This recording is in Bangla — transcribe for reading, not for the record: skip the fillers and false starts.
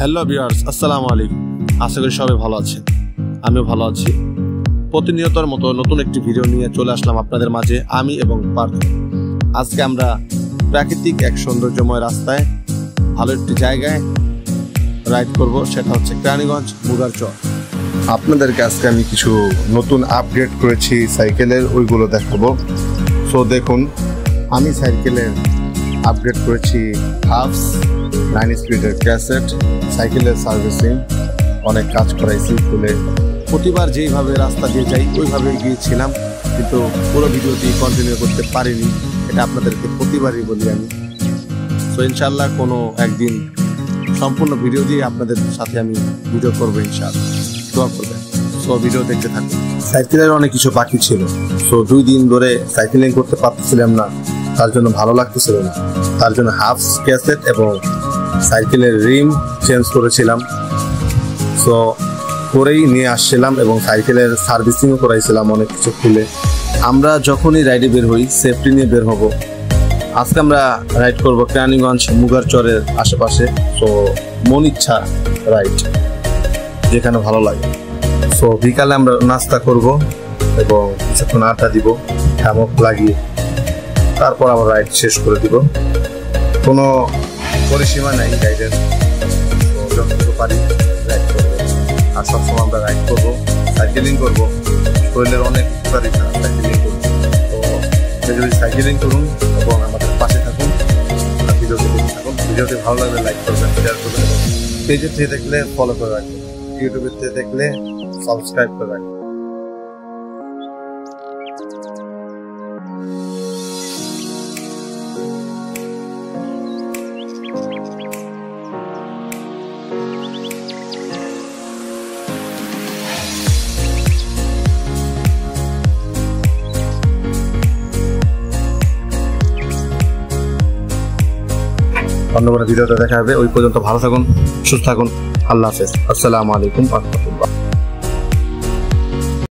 হ্যালো ভিউয়ার্স, আসসালামু আলাইকুম। আশা করি সবাই ভালো আছেন, আমিও ভালো আছি। প্রতিনিয়তর মতো নতুন একটি ভিডিও নিয়ে চলে আসলাম আপনাদের মাঝে আমি এবং পার্থ। আজকে আমরা প্রাকৃতিক এক সৌন্দর্যময় রাস্তায় ভালো একটি জায়গায় রাইড করব, সেটা হচ্ছে কেরানীগঞ্জ মুগারচর। আপনাদেরকে আজকে আমি কিছু নতুন আপগ্রেড করেছি সাইকেলের, ওইগুলো দেখাবো। সো দেখুন, আমি সাইকেলের আপগ্রেড করেছি হাফস 9 স্পিডের ক্যাসেট, সাইকেলের সার্ভিসিং, অনেক কাজ করাইছি খুলে। প্রতিবার যেইভাবে রাস্তা দিয়ে যাই ওইভাবে গিয়েছিলাম, কিন্তু পুরো ভিডিওটি কন্টিনিউ করতে পারিনি। এটা আপনাদেরকে প্রতিবারই বলি আমি। সো ইনশাল্লাহ কোনো একদিন সম্পূর্ণ ভিডিও দিয়ে আপনাদের সাথে আমি ভিডিও করবো, ইনশাআল্লাহ। দোয়া করবেন। সো ভিডিও দেখতে থাকুন। সাইকেলের অনেক কিছু বাকি ছিল, সো 2 দিন ধরে সাইকেলিং করতে পারতেছিলাম না, তার জন্য ভালো লাগতেছিল না। তার জন্য হাফস ক্যাসেট এবং সাইকেলের রিম চেঞ্জ করেছিলাম। সো করেই নিয়ে আসছিলাম এবং সাইকেলের সার্ভিসিংও করাইছিলাম অনেক কিছু খুলে। আমরা যখনই রাইডে বের হই সেফটি নিয়ে বের হব। আজকে আমরা রাইড করব কেরানীগঞ্জ মুগারচরের আশেপাশে। সো মন ইচ্ছা রাইড, যেখানে ভালো লাগে। সো বিকালে আমরা নাস্তা করব এবং কিছুক্ষণ আড্ডা দিব, হ্যামক লাগিয়ে, তারপর আবার রাইড শেষ করে দিব। কোনো পরিসীমা নেই রাইডের, যতটুকু পারি রাইড করবো। আর সবসময় আমরা রাইড করবো, সাইকেলিং করবো। শরীরের অনেক উপকারিতা সাইকেলিং করবো। তো যদি সাইকেলিং করুন এবং আমাদের পাশে থাকুন, ভিডিওটি দেখতে থাকুন। ভিডিওটি ভালো লাগলে লাইক করবেন, শেয়ার করবেন এবং পেজের থেকে দেখলে ফলো করে রাখবেন, ইউটিউবের থেকে দেখলে সাবস্ক্রাইব করে রাখবেন। অন্য কোনো ভিডিওতে দেখা হবে। ওই পর্যন্ত ভালো থাকুন, সুস্থ থাকুন। আল্লাহ হাফেজ। আসসালামু আলাইকুম ওয়া রাহমাতুল্লাহ।